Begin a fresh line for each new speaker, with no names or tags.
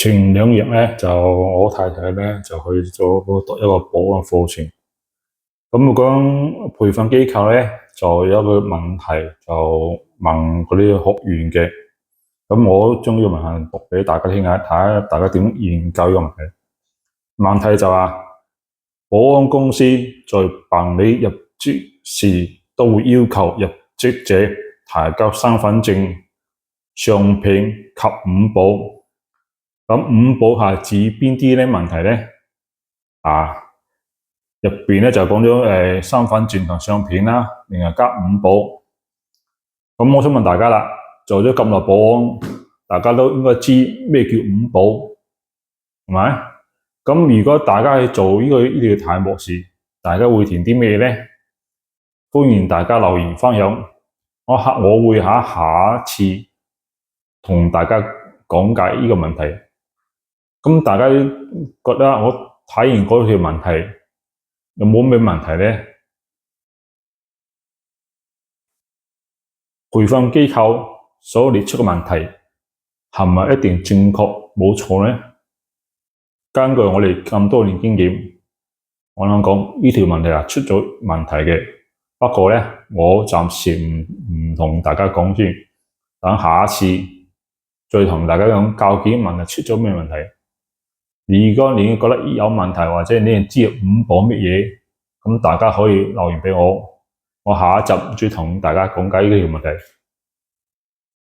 前2日咧，我太太咧就去咗讀一個保安課程。咁講培訓機構咧就有一個問題就問嗰啲學員嘅。咁我將呢個問題讀俾大家聽下，睇下大家點研究呢個問題。問題就話保安公司在辦理入職時都會要求入職者提交身份證、相片及五保。咁五保係指邊啲呢問題呢？入邊咧就講咗身份證同相片啦，另外加五保。咁我想問大家啦，做咗咁耐保安，大家都應該知咩叫五保，係咪？咁如果大家去做呢條題目時，大家會填啲咩呢？歡迎大家留言分享，我會下一次同大家講解呢個問題。咁大家覺得我睇完嗰條問題有冇咩問題呢？培訓機構所列出嘅問題係咪一定正確冇錯呢？根據我哋咁多年經驗，我想講呢條問題係出咗問題嘅。不過呢，我暫時唔同大家講先，等下一次再同大家講究竟問題出咗咩問題。如果你覺得有問題，或者你知五保乜嘢，咁大家可以留言俾我，我下一集再同大家講解呢條問題。